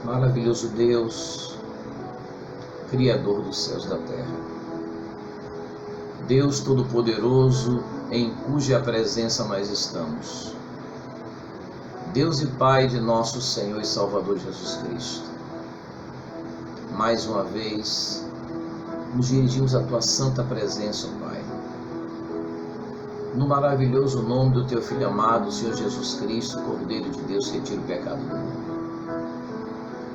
Maravilhoso Deus, Criador dos céus e da terra, Deus Todo-Poderoso, em cuja presença nós estamos, Deus e Pai de nosso Senhor e Salvador Jesus Cristo, mais uma vez nos dirigimos à Tua santa presença, ó Pai, no maravilhoso nome do Teu Filho amado, Senhor Jesus Cristo, Cordeiro de Deus, que tira o pecado do mundo,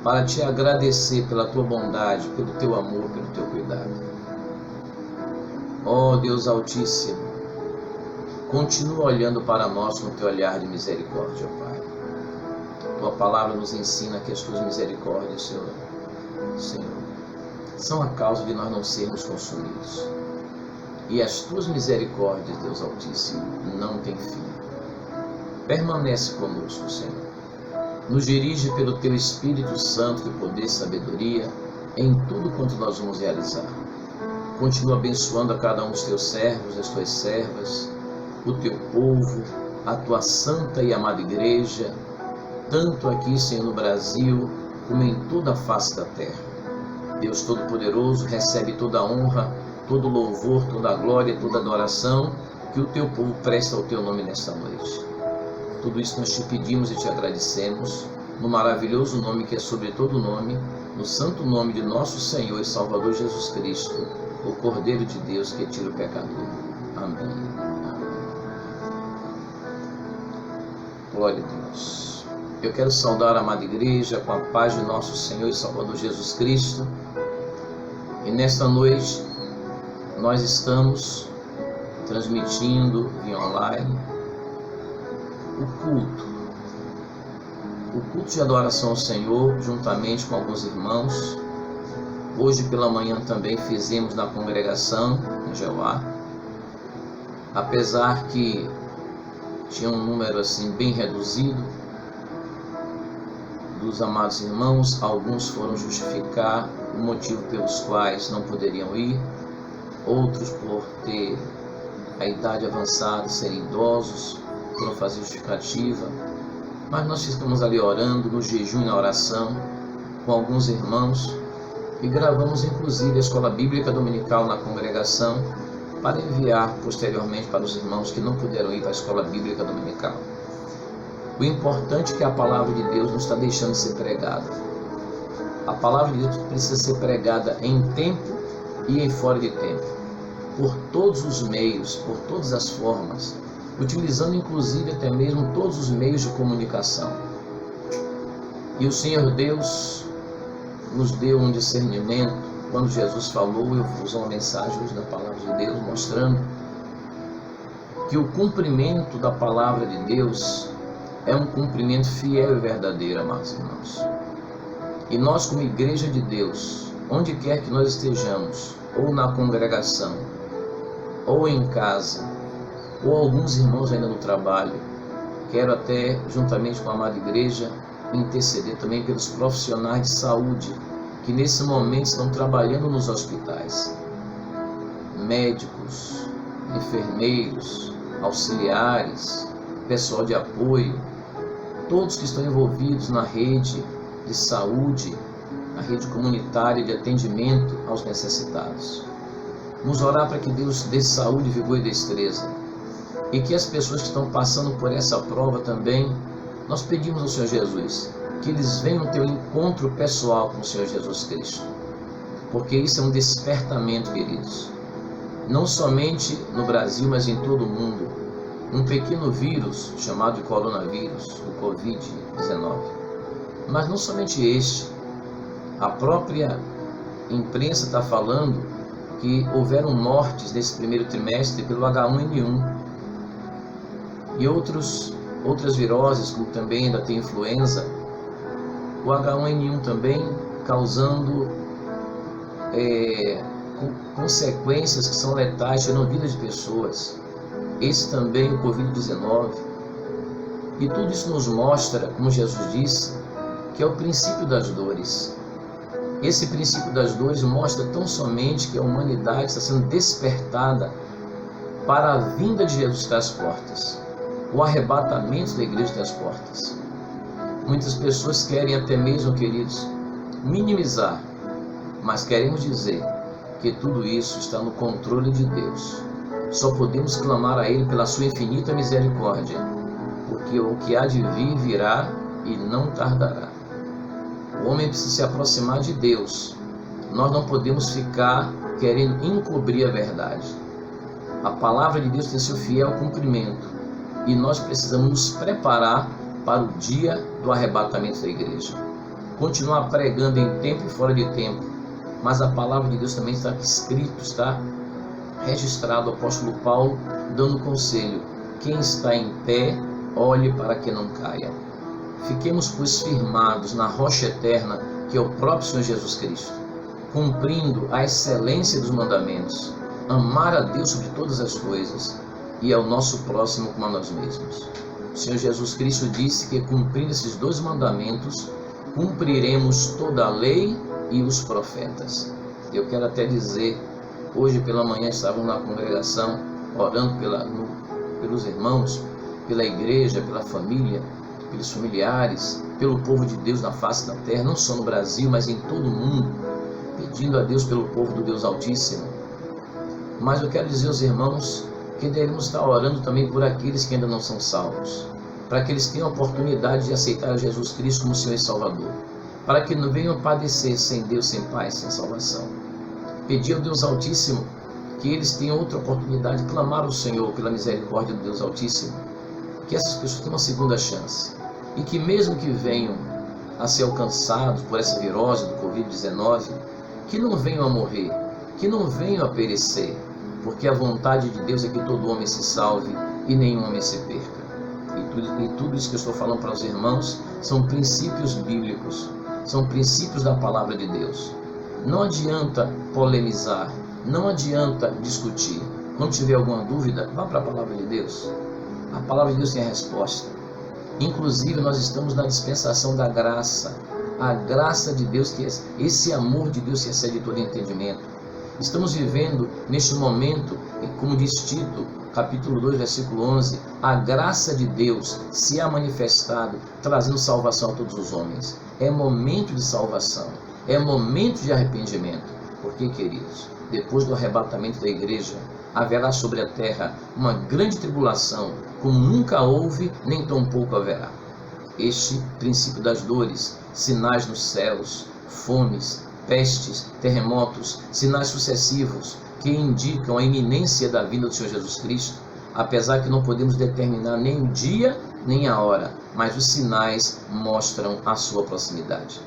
para Te agradecer pela Tua bondade, pelo Teu amor, pelo Teu cuidado. Ó Deus Altíssimo, continua olhando para nós com Teu olhar de misericórdia, ó Pai. Tua palavra nos ensina que as Tuas misericórdias, Senhor, são a causa de nós não sermos consumidos. E as Tuas misericórdias, Deus Altíssimo, não têm fim. Permanece conosco, Senhor. Nos dirige pelo Teu Espírito Santo, de poder e sabedoria, em tudo quanto nós vamos realizar. Continua abençoando a cada um dos Teus servos, das Tuas servas, o Teu povo, a Tua santa e amada igreja, tanto aqui, Senhor, no Brasil, como em toda a face da terra. Deus Todo-Poderoso, recebe toda a honra, todo louvor, toda a glória, toda a adoração que o Teu povo presta ao Teu nome nesta noite. Tudo isso nós Te pedimos e Te agradecemos, no maravilhoso nome que é sobre todo nome, no santo nome de nosso Senhor e Salvador Jesus Cristo, o Cordeiro de Deus que tira o pecado do mundo. Amém. Amém. Glória a Deus. Eu quero saudar a amada igreja com a paz de nosso Senhor e Salvador Jesus Cristo. E nesta noite nós estamos transmitindo via online o culto de adoração ao Senhor, juntamente com alguns irmãos. Hoje pela manhã também fizemos na congregação em Jeová, apesar que tinha um número assim bem reduzido dos amados irmãos. Alguns foram justificar o motivo pelos quais não poderiam ir, outros por ter a idade avançada, serem idosos, foram fazer justificativa, mas nós ficamos ali orando, no jejum e na oração, com alguns irmãos, e gravamos inclusive a escola bíblica dominical na congregação, para enviar posteriormente para os irmãos que não puderam ir para a escola bíblica dominical. O importante é que a palavra de Deus não está deixando de ser pregada. A palavra de Deus precisa ser pregada em tempo e em fora de tempo, por todos os meios, por todas as formas, utilizando inclusive até mesmo todos os meios de comunicação. E o Senhor Deus nos deu um discernimento quando Jesus falou. Eu vou usar uma mensagem hoje da palavra de Deus, mostrando que o cumprimento da palavra de Deus é um cumprimento fiel e verdadeiro, amados irmãos. E nós, como igreja de Deus, onde quer que nós estejamos, ou na congregação, ou em casa, ou alguns irmãos ainda no trabalho, quero até, juntamente com a amada igreja, interceder também pelos profissionais de saúde que nesse momento estão trabalhando nos hospitais, médicos, enfermeiros, auxiliares, pessoal de apoio, todos que estão envolvidos na rede de saúde, na rede comunitária de atendimento aos necessitados. Vamos orar para que Deus dê saúde, vigor e destreza, e que as pessoas que estão passando por essa prova também, nós pedimos ao Senhor Jesus que eles venham ter um encontro pessoal com o Senhor Jesus Cristo, porque isso é um despertamento, queridos, não somente no Brasil, mas em todo o mundo. Um pequeno vírus chamado de coronavírus, o Covid-19, mas não somente este, a própria imprensa está falando que houveram mortes nesse primeiro trimestre pelo H1N1 e outras viroses, como também ainda tem influenza, o H1N1 também causando consequências que são letais, tirando vidas de pessoas. Esse também, o Covid-19. E tudo isso nos mostra, como Jesus disse, que é o princípio das dores. Esse princípio das dores mostra tão somente que a humanidade está sendo despertada para a vinda de Jesus às portas, o arrebatamento da igreja das portas. Muitas pessoas querem até mesmo, queridos, minimizar, mas queremos dizer que tudo isso está no controle de Deus. Só podemos clamar a Ele pela sua infinita misericórdia, porque o que há de vir virá e não tardará. O homem precisa se aproximar de Deus. Nós não podemos ficar querendo encobrir a verdade. A palavra de Deus tem seu fiel cumprimento e nós precisamos nos preparar para o dia do arrebatamento da igreja. Continuar pregando em tempo e fora de tempo, mas a palavra de Deus também está escrito, está registrado, o apóstolo Paulo dando conselho: quem está em pé, olhe para que não caia. Fiquemos, pois, firmados na rocha eterna, que é o próprio Senhor Jesus Cristo, cumprindo a excelência dos mandamentos, amar a Deus sobre todas as coisas e ao nosso próximo como a nós mesmos. O Senhor Jesus Cristo disse que, cumprindo esses 2 mandamentos, cumpriremos toda a lei e os profetas. Eu quero até dizer, hoje pela manhã estávamos na congregação orando pelos irmãos, pela igreja, pela família, pelos familiares, pelo povo de Deus na face da terra, não só no Brasil, mas em todo o mundo, pedindo a Deus pelo povo do Deus Altíssimo. Mas eu quero dizer aos irmãos que devemos estar orando também por aqueles que ainda não são salvos, para que eles tenham a oportunidade de aceitar Jesus Cristo como Senhor e Salvador, para que não venham padecer sem Deus, sem paz, sem salvação. Pedir ao Deus Altíssimo que eles tenham outra oportunidade de clamar ao Senhor pela misericórdia do Deus Altíssimo, que essas pessoas tenham uma segunda chance, e que mesmo que venham a ser alcançados por essa virose do Covid-19, que não venham a morrer, que não venham a perecer, porque a vontade de Deus é que todo homem se salve e nenhum homem se perca. E tudo isso que eu estou falando para os irmãos são princípios bíblicos, são princípios da palavra de Deus. Não adianta polemizar, não adianta discutir. Quando tiver alguma dúvida, vá para a palavra de Deus. A palavra de Deus tem a resposta. Inclusive, nós estamos na dispensação da graça. A graça de Deus, que é esse amor de Deus que excede todo entendimento. Estamos vivendo neste momento, como diz Tito, capítulo 2, versículo 11, a graça de Deus se há manifestado, trazendo salvação a todos os homens. É momento de salvação, é momento de arrependimento. Porque, queridos, depois do arrebatamento da igreja, haverá sobre a terra uma grande tribulação, como nunca houve, nem tampouco haverá. Este princípio das dores, sinais nos céus, fomes, pestes, terremotos, sinais sucessivos que indicam a iminência da vinda do Senhor Jesus Cristo, apesar que não podemos determinar nem o dia nem a hora, mas os sinais mostram a sua proximidade.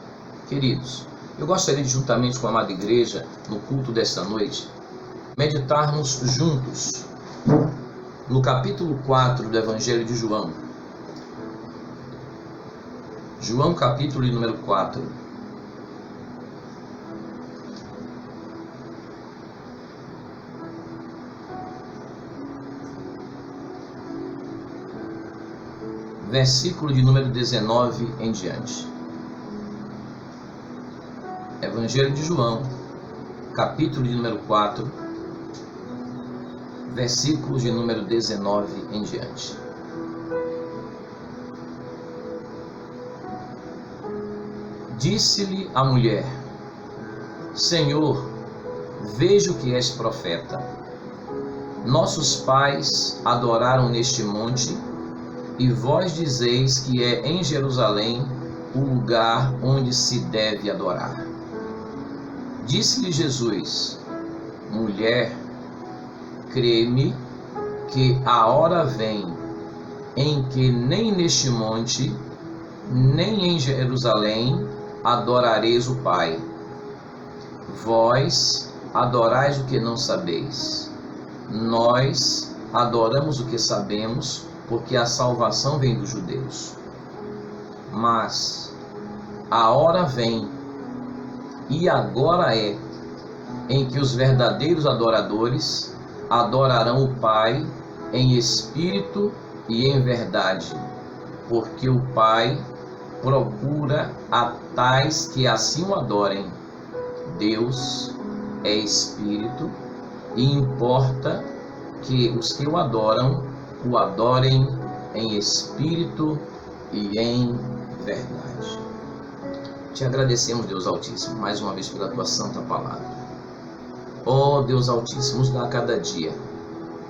Queridos, eu gostaria de, juntamente com a amada igreja, no culto desta noite, meditarmos juntos no capítulo 4 do Evangelho de João. João, capítulo número 4. Versículo de número 19 em diante. Evangelho de João, capítulo de número 4, versículos de número 19 em diante. Disse-lhe a mulher: Senhor, vejo que és profeta. Nossos pais adoraram neste monte, e vós dizeis que é em Jerusalém o lugar onde se deve adorar. Disse-lhe Jesus: Mulher, crê-me que a hora vem em que nem neste monte, nem em Jerusalém adorareis o Pai. Vós adorais o que não sabeis. Nós adoramos o que sabemos, porque a salvação vem dos judeus. Mas a hora vem, e agora é, em que os verdadeiros adoradores adorarão o Pai em espírito e em verdade, porque o Pai procura a tais que assim o adorem. Deus é espírito, e importa que os que o adorem em espírito e em verdade. Te agradecemos, Deus Altíssimo, mais uma vez pela tua santa palavra. Ó Deus Altíssimo, nos dá a cada dia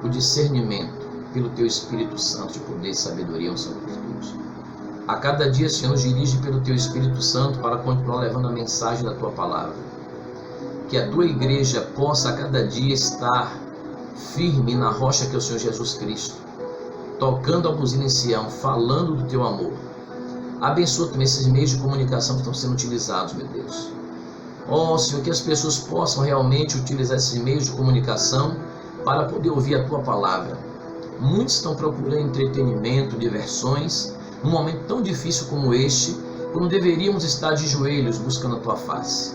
o discernimento pelo teu Espírito Santo de poder e sabedoria e virtude. A cada dia, Senhor, nos dirige pelo teu Espírito Santo para continuar levando a mensagem da tua palavra. Que a tua igreja possa a cada dia estar firme na rocha que é o Senhor Jesus Cristo, tocando a buzina em Sião, falando do teu amor. Abençoa também esses meios de comunicação que estão sendo utilizados, meu Deus. Ó Senhor, que as pessoas possam realmente utilizar esses meios de comunicação para poder ouvir a tua palavra. Muitos estão procurando entretenimento, diversões, num momento tão difícil como este, quando deveríamos estar de joelhos buscando a tua face.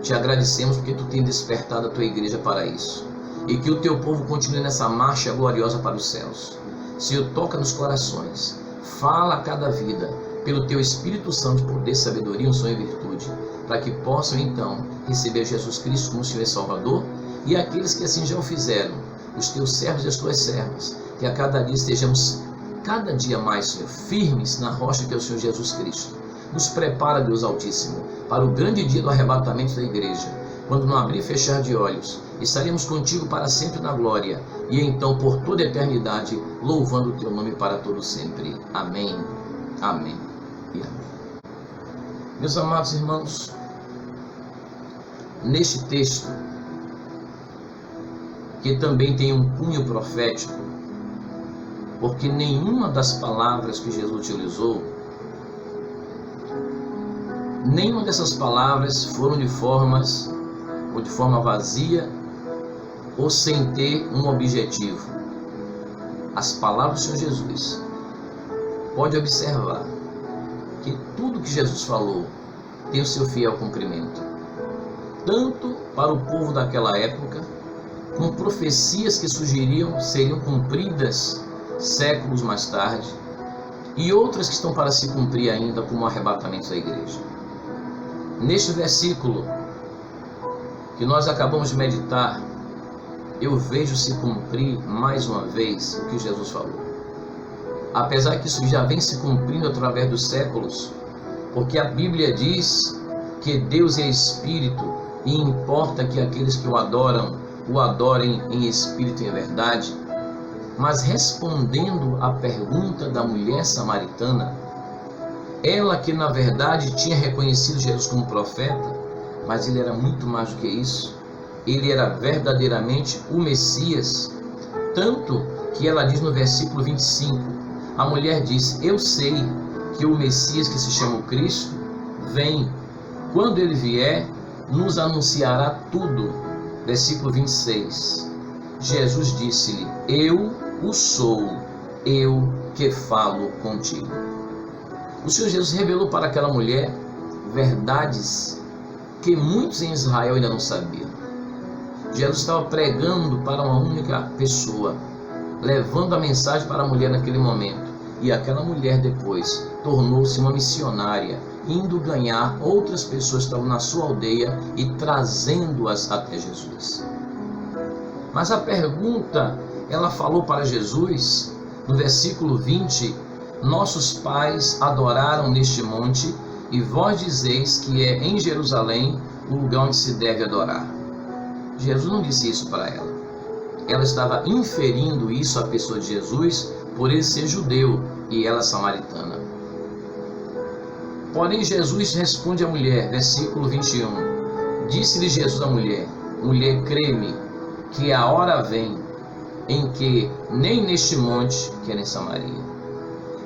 Te agradecemos porque tu tens despertado a tua igreja para isso, e que o teu povo continue nessa marcha gloriosa para os céus. Senhor, toca nos corações, fala a cada vida, pelo teu Espírito Santo de poder, sabedoria, unção e virtude, para que possam então receber Jesus Cristo como Senhor e Salvador, e aqueles que assim já o fizeram, os teus servos e as tuas servas, que a cada dia estejamos cada dia mais, Senhor, firmes na rocha que é o Senhor Jesus Cristo. Nos prepara, Deus Altíssimo, para o grande dia do arrebatamento da igreja, quando no abrir e fechar de olhos, estaremos contigo para sempre na glória, e então por toda a eternidade, louvando o teu nome para todo sempre. Amém, amém e amém. Meus amados irmãos, neste texto, que também tem um cunho profético, porque nenhuma das palavras que Jesus utilizou, nenhuma dessas palavras foram de forma vazia ou sem ter um objetivo. As palavras do Senhor Jesus, pode observar que tudo que Jesus falou tem o seu fiel cumprimento, tanto para o povo daquela época, com profecias que sugeriam seriam cumpridas séculos mais tarde, e outras que estão para se cumprir ainda, como o arrebatamento da igreja. Neste versículo que nós acabamos de meditar, eu vejo se cumprir mais uma vez o que Jesus falou. Apesar que isso já vem se cumprindo através dos séculos, porque a Bíblia diz que Deus é Espírito e importa que aqueles que o adorem em espírito e em verdade. Mas respondendo à pergunta da mulher samaritana, ela que na verdade tinha reconhecido Jesus como profeta, mas ele era muito mais do que isso, ele era verdadeiramente o Messias, tanto que ela diz no versículo 25, a mulher diz: eu sei que o Messias, que se chama o Cristo, vem. Quando ele vier, nos anunciará tudo. Versículo 26, Jesus disse-lhe: eu o sou, eu que falo contigo. O Senhor Jesus revelou para aquela mulher verdades que muitos em Israel ainda não sabiam. Jesus estava pregando para uma única pessoa, levando a mensagem para a mulher naquele momento, e aquela mulher depois tornou-se uma missionária, indo ganhar outras pessoas que estavam na sua aldeia e trazendo-as até Jesus. Mas a pergunta, ela falou para Jesus, no versículo 20, nossos pais adoraram neste monte, e vós dizeis que é em Jerusalém o lugar onde se deve adorar. Jesus não disse isso para ela. Ela estava inferindo isso à pessoa de Jesus, por ele ser judeu e ela samaritana. Porém, Jesus responde à mulher, versículo 21. Disse-lhe Jesus à mulher: mulher, crê-me, que a hora vem em que nem neste monte, que era em Samaria,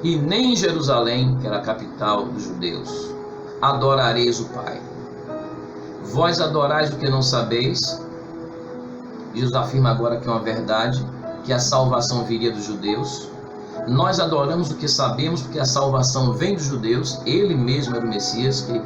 e nem em Jerusalém, que era a capital dos judeus, adorareis o Pai. Vós adorais o que não sabeis. Jesus afirma agora que é uma verdade, que a salvação viria dos judeus. Nós adoramos o que sabemos, porque a salvação vem dos judeus. Ele mesmo era o Messias, que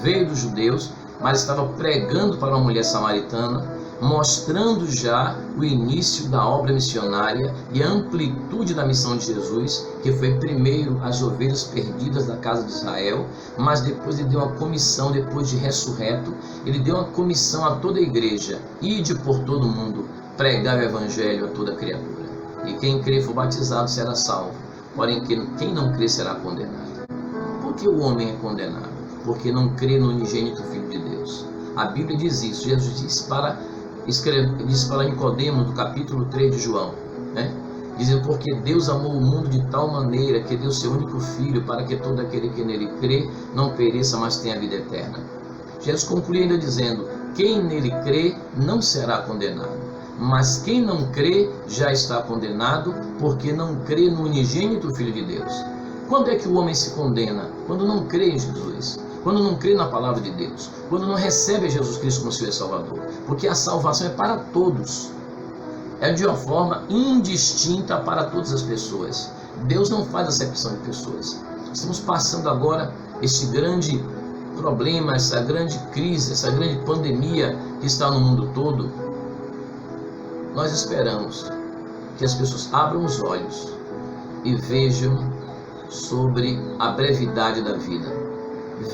veio dos judeus, mas estava pregando para uma mulher samaritana, mostrando já o início da obra missionária e a amplitude da missão de Jesus, que foi primeiro as ovelhas perdidas da casa de Israel, mas depois ele deu uma comissão, depois de ressurreto, ele deu uma comissão a toda a igreja: ide por todo mundo, pregar o evangelho a toda criatura. E quem crer e for batizado será salvo, porém quem não crer será condenado. Por Por que o homem é condenado? Porque não crê no unigênito Filho de Deus. A Bíblia diz isso. Jesus disse para Nicodemos, no capítulo 3 de João, né? Dizendo, porque Deus amou o mundo de tal maneira que deu seu único Filho, para que todo aquele que nele crê não pereça, mas tenha a vida eterna. Jesus conclui ainda dizendo, quem nele crê não será condenado, mas quem não crê já está condenado, porque não crê no unigênito Filho de Deus. Quando é que o homem se condena? Quando não crê em Jesus, quando não crê na palavra de Deus, quando não recebe Jesus Cristo como seu Salvador, porque a salvação é para todos. É de uma forma indistinta para todas as pessoas. Deus não faz acepção de pessoas. Estamos passando agora este grande problema, essa grande crise, essa grande pandemia que está no mundo todo. Nós esperamos que as pessoas abram os olhos e vejam sobre a brevidade da vida.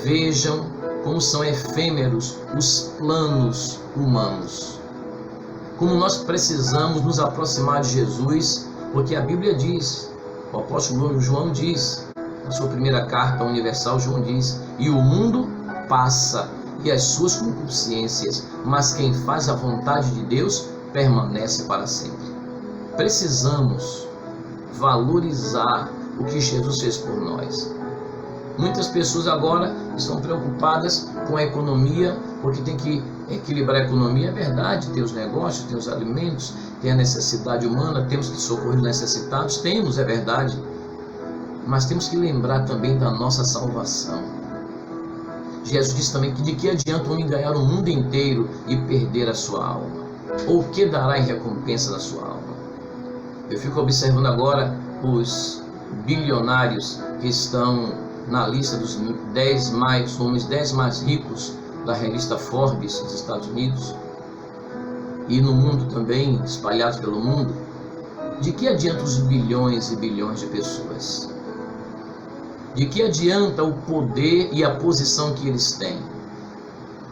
Vejam como são efêmeros os planos humanos. Como nós precisamos nos aproximar de Jesus, porque a Bíblia diz, o apóstolo João diz, na sua primeira carta universal, João diz, e o mundo passa e as suas concupiscências, mas quem faz a vontade de Deus permanece para sempre. Precisamos valorizar o que Jesus fez por nós. Muitas pessoas agora estão preocupadas com a economia, porque tem que equilibrar a economia. É verdade, tem os negócios, tem os alimentos, tem a necessidade humana, temos que socorrer os necessitados, temos, é verdade. Mas temos que lembrar também da nossa salvação. Jesus disse também que de que adianta o homem ganhar o mundo inteiro e perder a sua alma? Ou o que dará em recompensa da sua alma? Eu fico observando agora os bilionários que estão na lista dos 10 homens 10 mais ricos da revista Forbes dos Estados Unidos e no mundo também, espalhados pelo mundo. De que adianta os bilhões e bilhões de pessoas? De que adianta o poder e a posição que eles têm?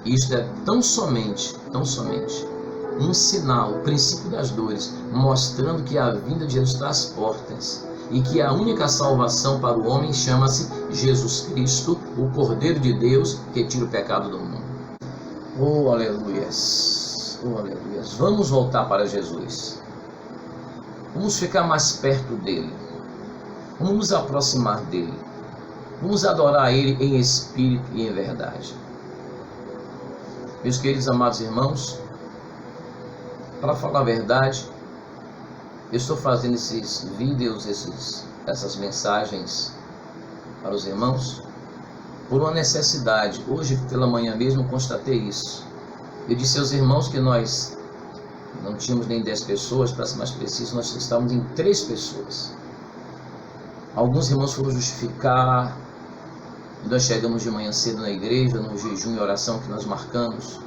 Isto é tão somente um sinal, o princípio das dores, mostrando que a vinda de Jesus está às portas e que a única salvação para o homem chama-se Jesus Cristo, o Cordeiro de Deus que tira o pecado do mundo. Oh, aleluias! Oh, aleluias! Vamos voltar para Jesus. Vamos ficar mais perto dele. Vamos nos aproximar dele. Vamos adorar ele em espírito e em verdade. Meus queridos amados irmãos, para falar a verdade, eu estou fazendo esses vídeos, essas mensagens para os irmãos por uma necessidade. Hoje pela manhã mesmo constatei isso. Eu disse aos irmãos que nós não tínhamos nem 10 pessoas, para ser mais preciso, nós estávamos em 3 pessoas. Alguns irmãos foram justificar. Nós chegamos de manhã cedo na igreja, no jejum e oração que nós marcamos,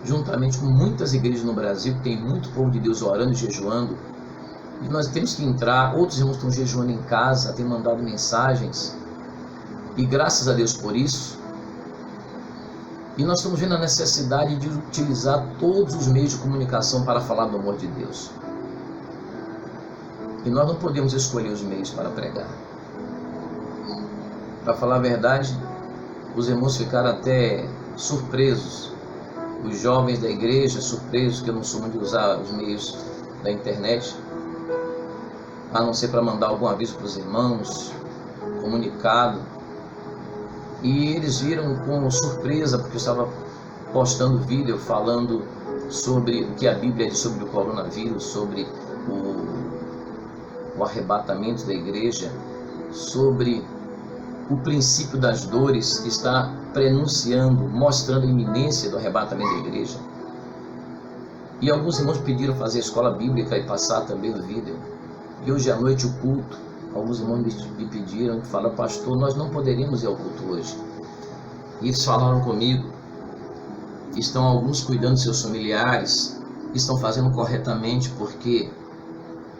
juntamente com muitas igrejas no Brasil, que tem muito povo de Deus orando e jejuando. E nós temos que entrar, outros irmãos estão jejuando em casa, têm mandado mensagens, e graças a Deus por isso. E nós estamos vendo a necessidade de utilizar todos os meios de comunicação para falar do amor de Deus. E nós não podemos escolher os meios para pregar. Para falar a verdade, os irmãos ficaram até surpresos, os jovens da igreja surpresos, que eu não sou muito de usar os meios da internet, a não ser para mandar algum aviso para os irmãos, comunicado. E eles viram com surpresa, porque eu estava postando vídeo falando sobre o que a Bíblia diz sobre o coronavírus, sobre o arrebatamento da igreja, sobre o princípio das dores que está prenunciando, mostrando a iminência do arrebatamento da igreja. E alguns irmãos pediram fazer a escola bíblica e passar também o vídeo. E hoje à noite o culto, alguns irmãos me pediram, que falaram: pastor, nós não poderíamos ir ao culto hoje. E eles falaram comigo, estão alguns cuidando de seus familiares, estão fazendo corretamente, porque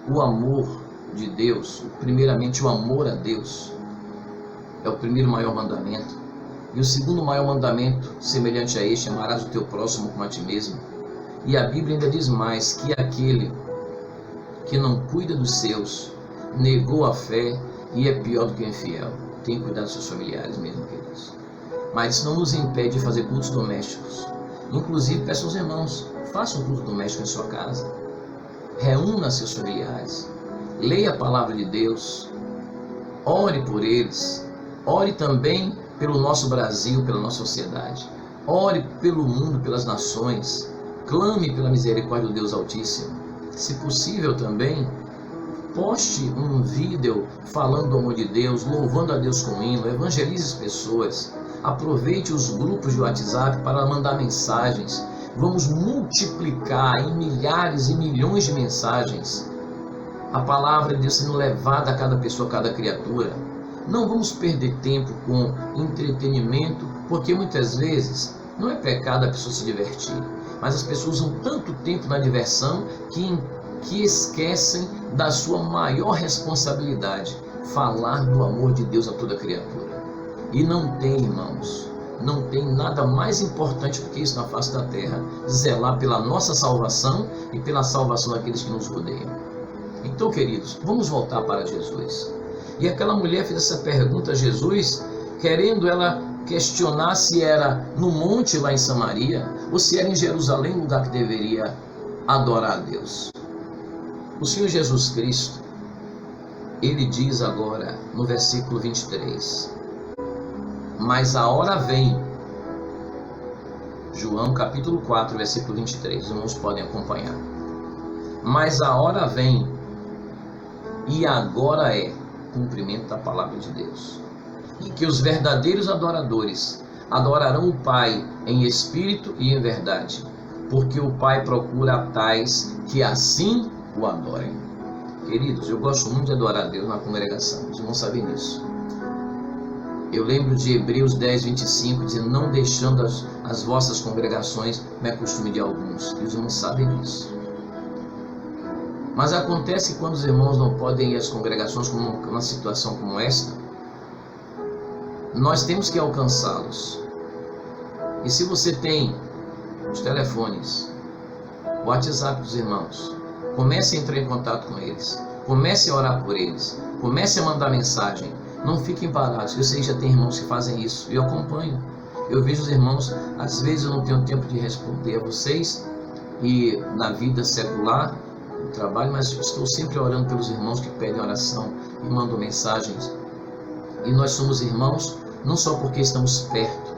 o amor de Deus, primeiramente o amor a Deus, é o primeiro maior mandamento. E o segundo maior mandamento, semelhante a este, amarás o teu próximo como a ti mesmo. E a Bíblia ainda diz mais, que aquele que não cuida dos seus, negou a fé e é pior do que o infiel. tem que cuidar dos seus familiares mesmo, queridos. Mas isso não nos impede de fazer cultos domésticos. Inclusive, peço aos irmãos, façam um culto doméstico em sua casa. Reúna seus familiares. Leia a palavra de Deus. Ore por eles. Ore também pelo nosso Brasil, pela nossa sociedade. Ore pelo mundo, pelas nações. Clame pela misericórdia do Deus Altíssimo. Se possível também, poste um vídeo falando do amor de Deus, louvando a Deus com hino, evangelize as pessoas. Aproveite os grupos de WhatsApp para mandar mensagens. Vamos multiplicar em milhares e milhões de mensagens a palavra de Deus sendo levada a cada pessoa, a cada criatura. Não vamos perder tempo com entretenimento, porque muitas vezes não é pecado a pessoa se divertir, mas as pessoas usam tanto tempo na diversão que esquecem da sua maior responsabilidade, falar do amor de Deus a toda criatura. E não tem, irmãos, não tem nada mais importante do que isso na face da terra, zelar pela nossa salvação e pela salvação daqueles que nos rodeiam. Então, queridos, vamos voltar para Jesus. E aquela mulher fez essa pergunta a Jesus, querendo ela questionar se era no monte lá em Samaria, ou se era em Jerusalém, o lugar que deveria adorar a Deus. O Senhor Jesus Cristo, ele diz agora no versículo 23, mas a hora vem, João capítulo 4, versículo 23, os irmãos podem acompanhar. Mas a hora vem, e agora é, cumprimento da palavra de Deus, em que os verdadeiros adoradores adorarão o Pai em espírito e em verdade, porque o Pai procura tais que assim o adorem. Queridos, eu gosto muito de adorar a Deus na congregação, os irmãos sabem disso. Eu lembro de Hebreus 10, 25, dizendo, não deixando as vossas congregações, me acostume de alguns, e os irmãos sabem disso. Mas acontece que quando os irmãos não podem ir às congregações como uma situação como esta, nós temos que alcançá-los. E se você tem os telefones, o WhatsApp dos irmãos, comece a entrar em contato com eles, comece a orar por eles, comece a mandar mensagem, não fiquem parados. Eu sei que já tem irmãos que fazem isso, e eu acompanho. Eu vejo os irmãos, às vezes eu não tenho tempo de responder a vocês, e na vida secular, trabalho, mas estou sempre orando pelos irmãos que pedem oração e mandam mensagens. E nós somos irmãos não só porque estamos perto,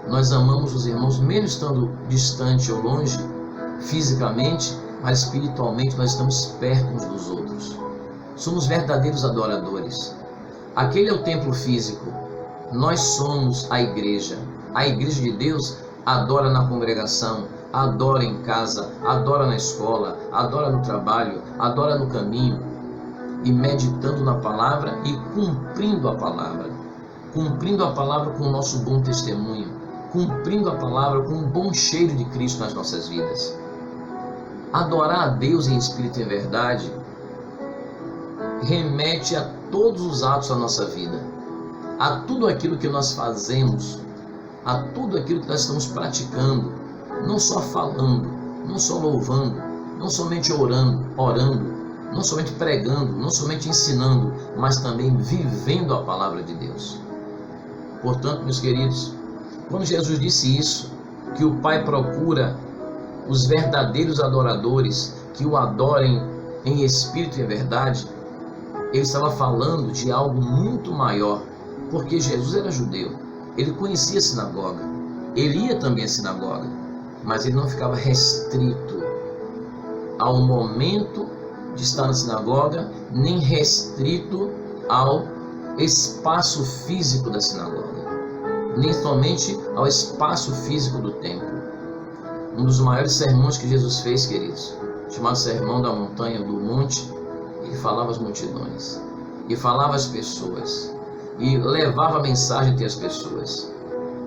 nós amamos os irmãos mesmo estando distante ou longe fisicamente, mas espiritualmente nós estamos perto uns dos outros. Somos verdadeiros adoradores. Aquele é o templo físico, nós somos a igreja. A igreja de Deus adora na congregação, adora em casa, adora na escola, adora no trabalho, adora no caminho, e meditando na palavra e cumprindo a palavra com o nosso bom testemunho, cumprindo a palavra com um bom cheiro de Cristo nas nossas vidas. Adorar a Deus em espírito e em verdade remete a todos os atos da nossa vida, a tudo aquilo que nós fazemos, a tudo aquilo que nós estamos praticando, não só falando, não só louvando, não somente orando, não somente pregando, não somente ensinando, mas também vivendo a palavra de Deus. Portanto, meus queridos, quando Jesus disse isso, que o Pai procura os verdadeiros adoradores que o adorem em espírito e em verdade, ele estava falando de algo muito maior, porque Jesus era judeu, ele conhecia a sinagoga, ele ia também à sinagoga, mas ele não ficava restrito ao momento de estar na sinagoga, nem restrito ao espaço físico da sinagoga, nem somente ao espaço físico do templo. Um dos maiores sermões que Jesus fez, queridos, chamado Sermão da Montanha, do Monte, ele falava às multidões, e falava às pessoas, e levava a mensagem até as pessoas.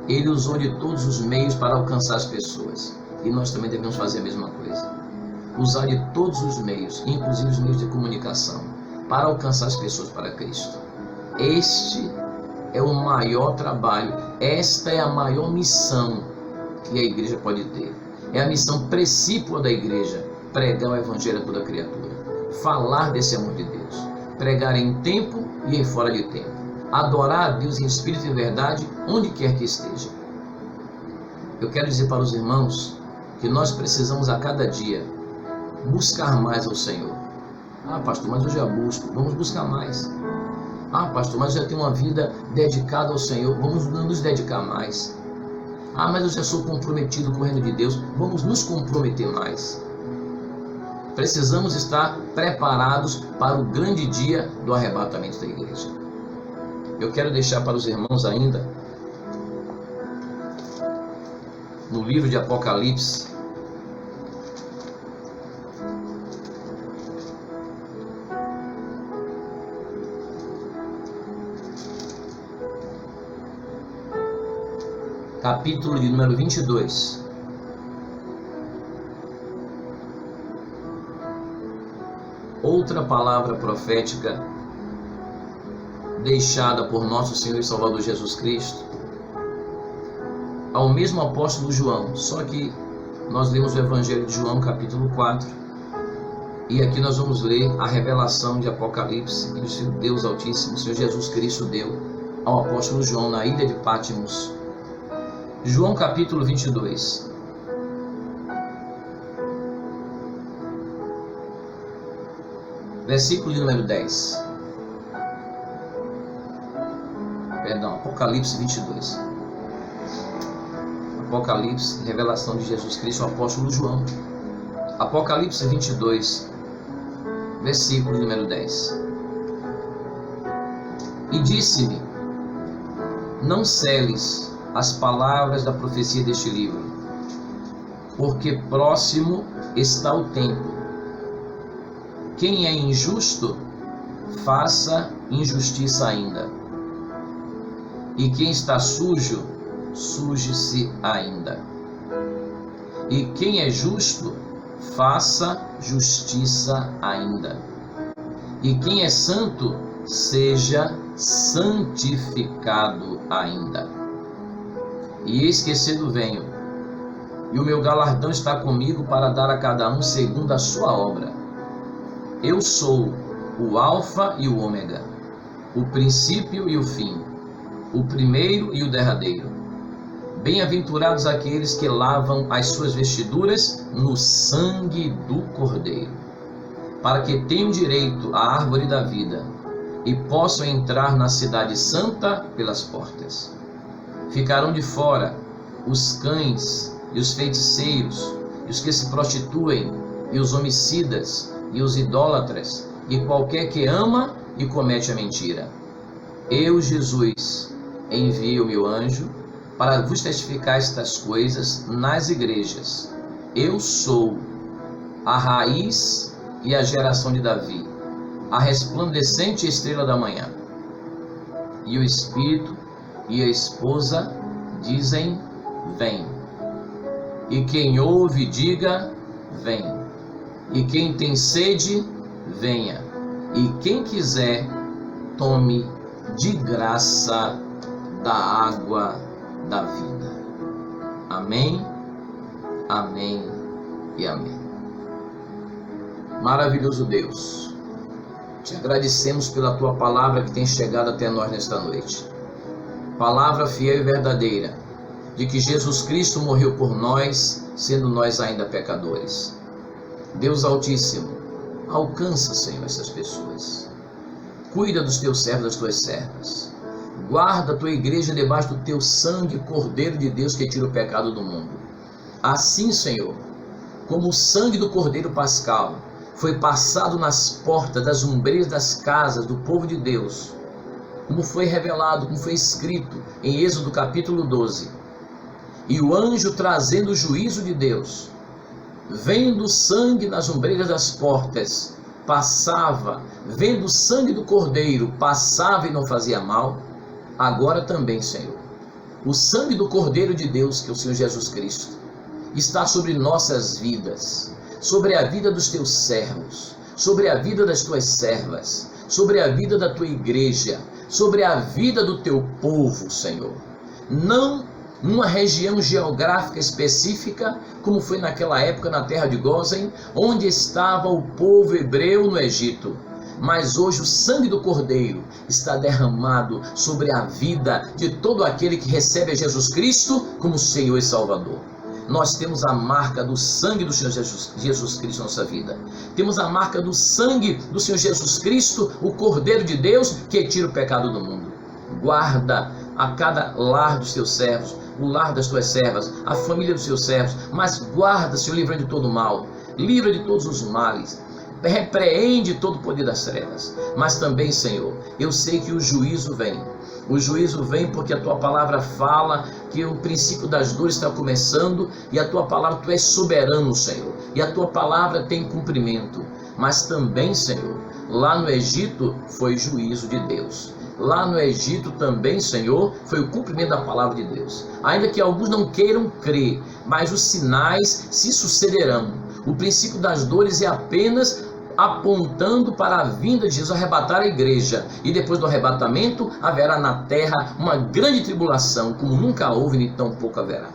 Ele usou de todos os meios para alcançar as pessoas, e nós também devemos fazer a mesma coisa. Usar de todos os meios, inclusive os meios de comunicação, para alcançar as pessoas para Cristo. Este é o maior trabalho, esta é a maior missão que a igreja pode ter. É a missão precípua da igreja, pregar o evangelho a toda criatura, falar desse amor de Deus, pregar em tempo e em fora de tempo, adorar a Deus em espírito e verdade, onde quer que esteja. Eu quero dizer para os irmãos que nós precisamos a cada dia buscar mais ao Senhor. Ah, pastor, mas eu já busco. Vamos buscar mais. Ah, pastor, mas eu já tenho uma vida dedicada ao Senhor. Vamos nos dedicar mais. Ah, mas eu já sou comprometido com o reino de Deus. Vamos nos comprometer mais. Precisamos estar preparados para o grande dia do arrebatamento da igreja. Eu quero deixar para os irmãos ainda, no livro de Apocalipse, capítulo de número 22. Outra palavra profética deixada por nosso Senhor e Salvador Jesus Cristo ao mesmo apóstolo João, só que nós lemos o Evangelho de João, capítulo 4, e aqui nós vamos ler a revelação de Apocalipse que o Deus Altíssimo, o Senhor Jesus Cristo, deu ao apóstolo João na ilha de Patmos. João capítulo 22. Versículo de número 10. Perdão, Apocalipse 22. Apocalipse, revelação de Jesus Cristo ao apóstolo João. Apocalipse 22, versículo de número 10. E disse-me: não seles as palavras da profecia deste livro, porque próximo está o tempo. Quem é injusto, faça injustiça ainda. E quem está sujo, suje-se ainda. E quem é justo, faça justiça ainda. E quem é santo, seja santificado ainda. E eis que cedo venho, e o meu galardão está comigo para dar a cada um segundo a sua obra. Eu sou o Alfa e o Ômega, o princípio e o fim, o primeiro e o derradeiro. Bem-aventurados aqueles que lavam as suas vestiduras no sangue do Cordeiro, para que tenham direito à árvore da vida e possam entrar na cidade santa pelas portas. Ficarão de fora os cães e os feiticeiros, e os que se prostituem, e os homicidas, e os idólatras, e qualquer que ama e comete a mentira. Eu, Jesus, enviei o meu anjo para vos testificar estas coisas nas igrejas. Eu sou a raiz e a geração de Davi, a resplandecente estrela da manhã. E o Espírito e a esposa dizem: vem. E quem ouve, diga: vem. E quem tem sede, venha. E quem quiser, tome de graça da água da vida. Amém, amém e amém. Maravilhoso Deus, te agradecemos pela tua palavra que tem chegado até nós nesta noite. Palavra fiel e verdadeira, de que Jesus Cristo morreu por nós, sendo nós ainda pecadores. Deus Altíssimo, alcança, Senhor, essas pessoas. Cuida dos teus servos, das tuas servas. Guarda a tua igreja debaixo do teu sangue, Cordeiro de Deus, que tira o pecado do mundo. Assim, Senhor, como o sangue do Cordeiro Pascal foi passado nas portas das ombreiras das casas do povo de Deus, como foi revelado, como foi escrito em Êxodo capítulo 12, e o anjo trazendo o juízo de Deus, vendo o sangue nas ombreiras das portas, passava, vendo o sangue do Cordeiro, passava e não fazia mal. Agora também, Senhor, o sangue do Cordeiro de Deus, que é o Senhor Jesus Cristo, está sobre nossas vidas, sobre a vida dos teus servos, sobre a vida das tuas servas, sobre a vida da tua igreja, sobre a vida do teu povo, Senhor. Não numa região geográfica específica, como foi naquela época na terra de Gósen, onde estava o povo hebreu no Egito, mas hoje o sangue do Cordeiro está derramado sobre a vida de todo aquele que recebe a Jesus Cristo como Senhor e Salvador. Nós temos a marca do sangue do Senhor Jesus Cristo na nossa vida. Temos a marca do sangue do Senhor Jesus Cristo, o Cordeiro de Deus que tira o pecado do mundo. Guarda a cada lar dos teus servos, o lar das tuas servas, a família dos teus servos, mas guarda, Senhor, livra de todo mal, livra de todos os males, repreende todo o poder das trevas. Mas também, Senhor, eu sei que o juízo vem. O juízo vem porque a tua palavra fala que o princípio das dores está começando, e a tua palavra, tu és soberano, Senhor, e a tua palavra tem cumprimento. Mas também, Senhor, lá no Egito foi juízo de Deus. Lá no Egito também, Senhor, foi o cumprimento da palavra de Deus. Ainda que alguns não queiram crer, mas os sinais se sucederão. O princípio das dores é apenas apontando para a vinda de Jesus arrebatar a igreja, e depois do arrebatamento haverá na terra uma grande tribulação, como nunca houve nem tão pouco haverá.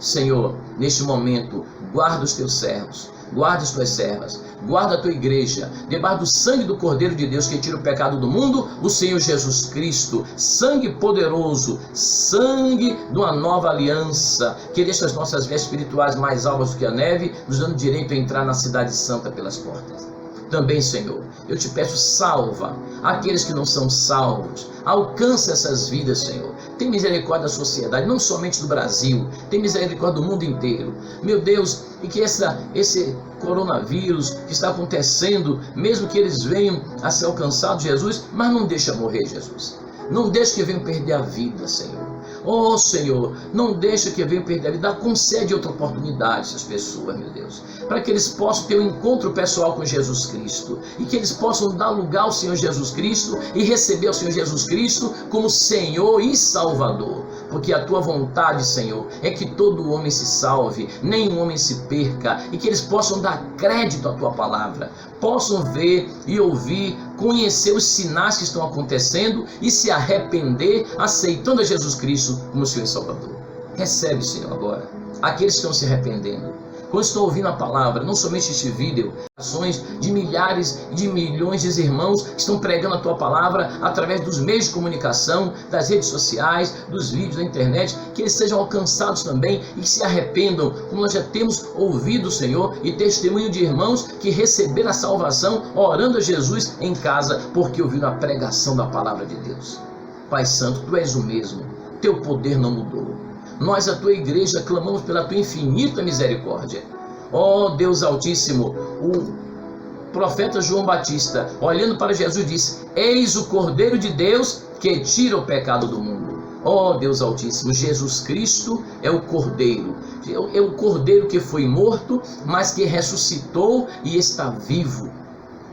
Senhor, neste momento, guarda os teus servos, guarda as tuas servas, guarda a tua igreja, debaixo do sangue do Cordeiro de Deus que tira o pecado do mundo, o Senhor Jesus Cristo, sangue poderoso, sangue de uma nova aliança, que deixa as nossas vestes espirituais mais alvas do que a neve, nos dando direito a entrar na cidade santa pelas portas. Também, Senhor, eu te peço, salva aqueles que não são salvos, alcança essas vidas, Senhor. Tem misericórdia da sociedade, não somente do Brasil, tem misericórdia do mundo inteiro. Meu Deus, e que esse coronavírus que está acontecendo, mesmo que eles venham a ser alcançados, Jesus, mas não deixa morrer, Jesus. Não deixa que venham perder a vida, Senhor. Oh, Senhor, não deixa que venham perder a vida. Concede outra oportunidade a essas pessoas, meu Deus, para que eles possam ter um encontro pessoal com Jesus Cristo, e que eles possam dar lugar ao Senhor Jesus Cristo e receber o Senhor Jesus Cristo como Senhor e Salvador. Porque a tua vontade, Senhor, é que todo homem se salve, nenhum homem se perca, e que eles possam dar crédito à tua palavra, possam ver e ouvir, conhecer os sinais que estão acontecendo e se arrepender, aceitando a Jesus Cristo como Senhor e Salvador. Recebe, Senhor, agora aqueles que estão se arrependendo, quando estão ouvindo a palavra, não somente este vídeo, ações de milhares e de milhões de irmãos que estão pregando a tua palavra através dos meios de comunicação, das redes sociais, dos vídeos da internet, que eles sejam alcançados também e que se arrependam, como nós já temos ouvido, Senhor, e testemunho de irmãos que receberam a salvação orando a Jesus em casa, porque ouviram a pregação da palavra de Deus. Pai Santo, tu és o mesmo, teu poder não mudou. Nós, a tua igreja, clamamos pela tua infinita misericórdia. Ó Deus Altíssimo, o profeta João Batista, olhando para Jesus, disse: eis o Cordeiro de Deus que tira o pecado do mundo. Ó Deus Altíssimo, Jesus Cristo é o Cordeiro. É o Cordeiro que foi morto, mas que ressuscitou e está vivo,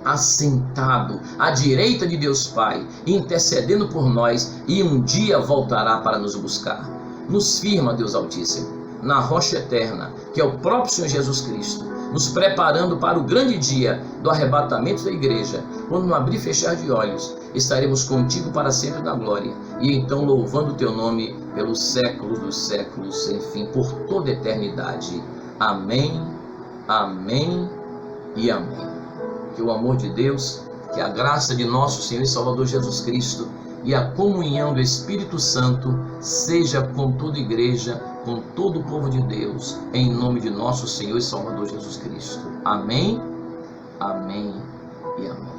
assentado à direita de Deus Pai, intercedendo por nós, e um dia voltará para nos buscar. Nos firma, Deus Altíssimo, na rocha eterna, que é o próprio Senhor Jesus Cristo, nos preparando para o grande dia do arrebatamento da igreja, quando no abrir e fechar de olhos, estaremos contigo para sempre na glória, e então louvando o teu nome pelos séculos dos séculos, enfim, por toda a eternidade. Amém, amém e amém. Que o amor de Deus, que a graça de nosso Senhor e Salvador Jesus Cristo e a comunhão do Espírito Santo seja com toda a igreja, com todo o povo de Deus, em nome de nosso Senhor e Salvador Jesus Cristo. Amém, amém e amém.